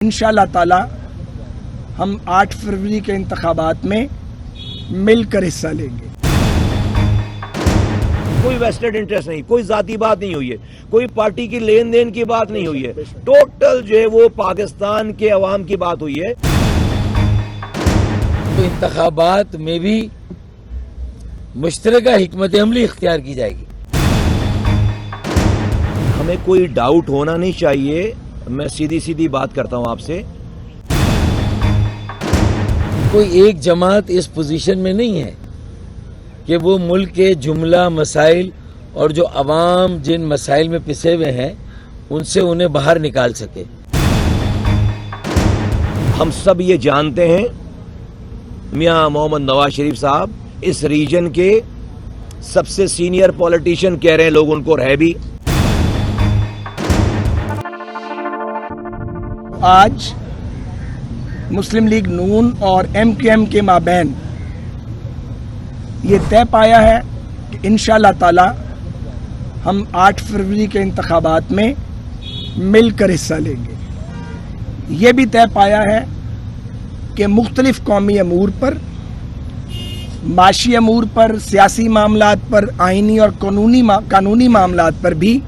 इंशाअल्लाह ताला हम 8 फरवरी के इंतखाबात में मिलकर हिस्सा लेंगे। कोई वेस्टेड इंटरेस्ट नहीं, कोई जाती बात नहीं हुई है, कोई पार्टी की लेन देन की बात नहीं हुई है, टोटल जो है वो पाकिस्तान के अवाम की बात हुई है। तो इंतखाबात में भी मुश्तरका हिकमत अमली इख्तियार की जाएगी। हमें कोई डाउट होना नहीं चाहिए, मैं सीधी सीधी बात करता हूं आपसे। कोई एक जमात इस पोजीशन में नहीं है कि वो मुल्क के जुमला मसाइल और जो अवाम जिन मसाइल में पिसे हुए हैं उनसे उन्हें बाहर निकाल सके। हम सब ये जानते हैं मियां मोहम्मद नवाज शरीफ साहब इस रीजन के सबसे सीनियर पॉलिटिशियन कह रहे हैं लोग उनको, रह भी। आज मुस्लिम लीग नून और MQM के माबैन ये तय पाया है कि इंशाअल्लाह ताला हम 8 फरवरी के इंतखाबात में मिलकर हिस्सा लेंगे। ये भी तय पाया है कि मुख्तलिफ कौमी अमूर पर, माशी अमूर पर, सियासी मामलात पर, आइनी और कानूनी मामलात पर भी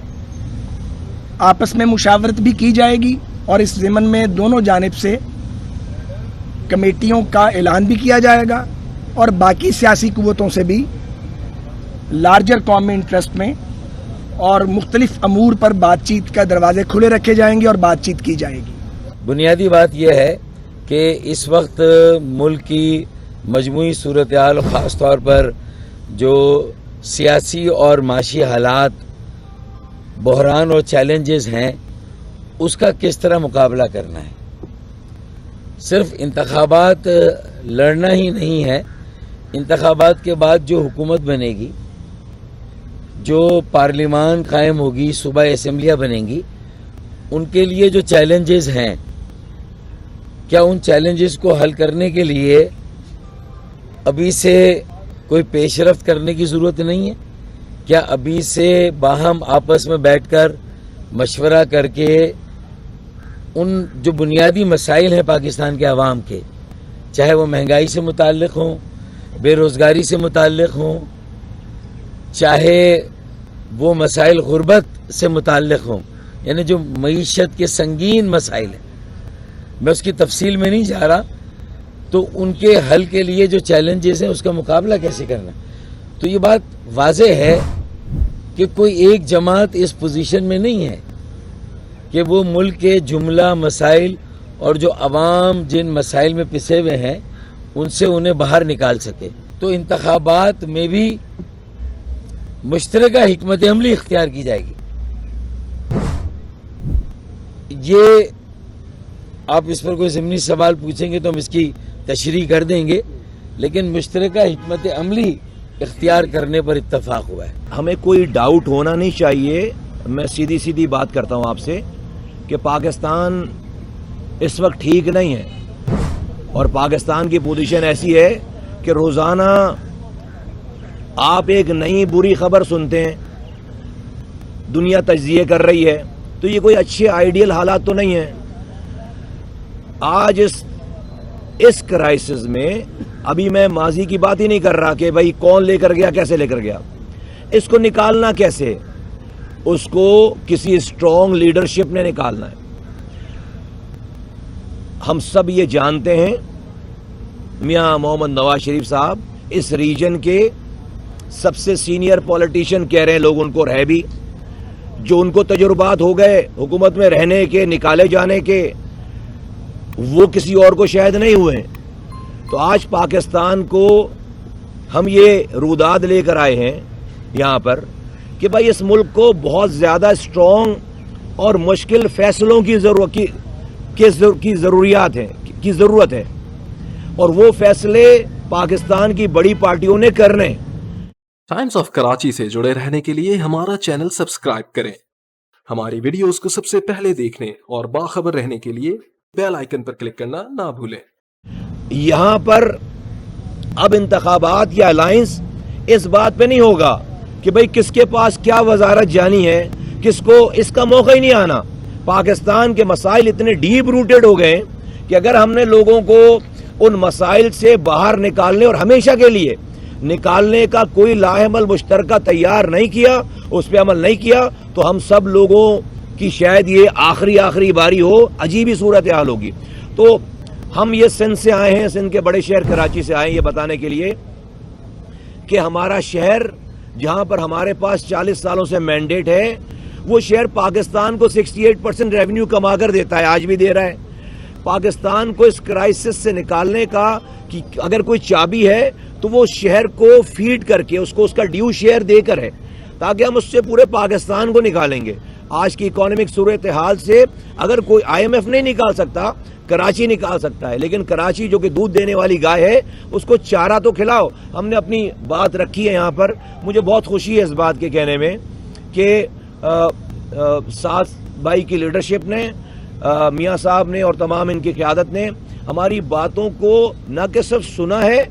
आपस में मुशावरत भी की जाएगी और इस ज़िमन में दोनों जानिब से कमेटियों का ऐलान भी किया जाएगा और बाकी सियासी कुव्वतों से भी लार्जर कौमी इंटरेस्ट में और मुख्तलिफ अमूर पर बातचीत का दरवाजे खुले रखे जाएंगे और बातचीत की जाएगी। बुनियादी बात यह है कि इस वक्त मुल्क की मजमूई सूरत हाल, ख़ास तौर पर जो सियासी और माशी हालात, बहरान और चैलेंजेस हैं, उसका किस तरह मुकाबला करना है। सिर्फ इंतखाबात लड़ना ही नहीं है, इंतखाबात के बाद जो हुकूमत बनेगी, जो पार्लिमान कायम होगी, सूबाई असम्बलियाँ बनेंगी, उनके लिए जो चैलेंजेस हैं, क्या उन चैलेंजेस को हल करने के लिए अभी से कोई पेशरफ्त करने की ज़रूरत नहीं है? क्या अभी से बाहम आपस में बैठकर मशवरा करके उन जो बुनियादी मसाइल हैं पाकिस्तान के अवाम के, चाहे वो महंगाई से मुताल्लिक़ हों, बेरोज़गारी से मुताल्लिक़ हों, चाहे वो मसाइल गुर्बत से मुताल्लिक़ हों, यानी जो मईशत के संगीन मसाइल हैं, मैं उसकी तफसील में नहीं जा रहा, तो उनके हल के लिए जो चैलेंजेस हैं उसका मुकाबला कैसे करना। तो ये बात वाज़ेह है कि कोई एक जमात इस पोजीशन में नहीं है कि वो मुल्क के जुमला मसाइल और जो अवाम जिन मसाइल में पिसे हुए हैं उनसे उन्हें बाहर निकाल सके। तो इंतखाबात में भी मुश्तरका हिकमत अमली इख्तियार की जाएगी। ये आप इस पर कोई ज़िमनी सवाल पूछेंगे तो हम इसकी तशरीह कर देंगे, लेकिन मुश्तरका हिकमत अमली इख्तियार करने पर इत्तफाक हुआ है। हमें कोई डाउट होना नहीं चाहिए, मैं सीधी सीधी बात करता हूं आपसे कि पाकिस्तान इस वक्त ठीक नहीं है और पाकिस्तान की पोजीशन ऐसी है कि रोज़ाना आप एक नई बुरी खबर सुनते हैं, दुनिया तज्जिए कर रही है, तो ये कोई अच्छे आइडियल हालात तो नहीं है। आज इस क्राइसिस में अभी मैं माजी की बात ही नहीं कर रहा कि भाई कौन लेकर गया, कैसे लेकर गया, इसको निकालना कैसे, उसको किसी स्ट्रॉन्ग लीडरशिप ने निकालना है। हम सब ये जानते हैं मियां मोहम्मद नवाज शरीफ साहब इस रीजन के सबसे सीनियर पॉलिटिशियन कह रहे हैं लोग उनको, रह भी। जो उनको तजुर्बात हो गए हुकूमत में रहने के, निकाले जाने के, वो किसी और को शायद नहीं हुए। तो आज पाकिस्तान को हम ये रुदाद लेकर आए हैं यहाँ पर कि भाई इस मुल्क को बहुत ज़्यादा स्ट्रॉन्ग और मुश्किल फैसलों की ज़रूरत है और वो फैसले पाकिस्तान की बड़ी पार्टियों ने करने। टाइम्स ऑफ कराची से जुड़े रहने के लिए हमारा चैनल सब्सक्राइब करें। हमारी वीडियोस को सबसे पहले देखने और बाखबर रहने के लिए बेल आइकन पर क्लिक करना ना भूलें। यहाँ पर अब इंतखाबात या अलायंस इस बात पे नहीं होगा कि भाई किसके पास क्या वजारत जानी है, किसको इसका मौका ही नहीं आना। پاکستان کے مسائل اتنے ڈیپ روٹڈ ہو گئے کہ اگر ہم نے لوگوں کو ان مسائل سے باہر نکالنے اور ہمیشہ کے لیے نکالنے کا کوئی لاحمل مشترکہ تیار نہیں کیا، اس پہ عمل نہیں کیا، تو ہم سب لوگوں کی شاید یہ آخری باری ہو، عجیب ہی صورتحال ہوگی۔ تو ہم یہ سندھ سے آئے ہیں، سندھ کے بڑے شہر کراچی سے آئے ہیں یہ بتانے کے لیے کہ ہمارا شہر جہاں پر ہمارے پاس 40 سالوں سے مینڈیٹ ہے، وہ شہر پاکستان کو 68% ریونیو کما کر دیتا ہے، آج بھی دے رہا ہے۔ پاکستان کو اس کرائسس سے نکالنے کا کہ اگر کوئی چابی ہے تو وہ شہر کو فیڈ کر کے اس کو اس کا ڈیو شیئر دے کر ہے، تاکہ ہم اس سے پورے پاکستان کو نکالیں گے۔ آج کی اکانومک صورتحال سے اگر کوئی IMF نہیں نکال سکتا، کراچی نکال سکتا ہے، لیکن کراچی جو کہ دودھ دینے والی گائے ہے اس کو چارہ تو کھلاؤ۔ ہم نے اپنی بات رکھی ہے یہاں پر، مجھے بہت خوشی ہے اس بات کے کہنے میں کہ ساتھ بھائی کی لیڈرشپ نے، میاں صاحب نے اور تمام ان کی قیادت نے ہماری باتوں کو نہ کہ صرف سنا ہے،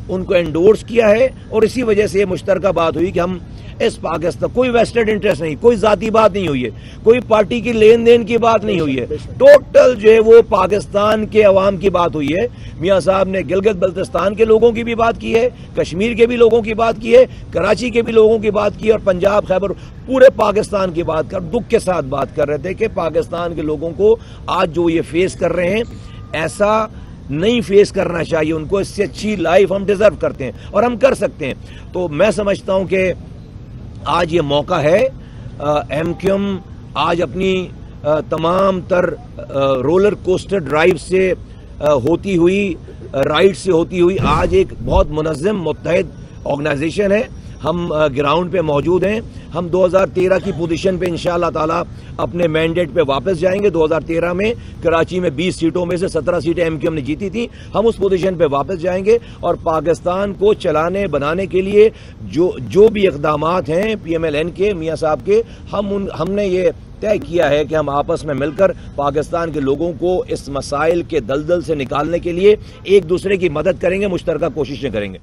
ان کو انڈورس کیا ہے، اور اسی وجہ سے یہ مشترکہ بات ہوئی کہ ہم اس پاکستان، کوئی ویسٹڈ انٹرسٹ نہیں، کوئی ذاتی بات نہیں ہوئی ہے، کوئی پارٹی کی لین دین کی بات نہیں ہوئی ہے، ٹوٹل جو ہے وہ پاکستان کے عوام کی بات ہوئی ہے۔ میاں صاحب نے گلگت بلتستان کے لوگوں کی بھی بات کی ہے، کشمیر کے بھی لوگوں کی بات کی ہے، کراچی کے بھی لوگوں کی بات کی ہے، اور پنجاب، خیبر، پورے پاکستان کی بات کر دکھ کے ساتھ بات کر رہے تھے کہ پاکستان کے لوگوں کو آج جو یہ فیس کر رہے ہیں ایسا نہیں فیس کرنا چاہیے، ان کو اس سے اچھی لائف ہم ڈیزرو کرتے ہیں اور ہم کر سکتے ہیں۔ تو میں سمجھتا ہوں کہ آج یہ موقع ہے، MQM آج اپنی تمام تر رولر کوسٹر ڈرائیو سے ہوتی ہوئی، رائڈ سے ہوتی ہوئی آج ایک بہت منظم متحد آرگنائزیشن ہے۔ ہم گراؤنڈ پہ موجود ہیں، ہم 2013 کی پوزیشن پہ انشاءاللہ تعالیٰ اپنے مینڈیٹ پہ واپس جائیں گے۔ 2013 میں کراچی میں 20 سیٹوں میں سے 17 سیٹیں MQM نے جیتی تھی، ہم اس پوزیشن پہ واپس جائیں گے، اور پاکستان کو چلانے بنانے کے لیے جو بھی اقدامات ہیں PMLN کے، میاں صاحب کے، ہم نے یہ طے کیا ہے کہ ہم آپس میں مل کر پاکستان کے لوگوں کو اس مسائل کے دلدل سے نکالنے کے لیے ایک دوسرے کی مدد کریں گے، مشترکہ کوششیں کریں گے۔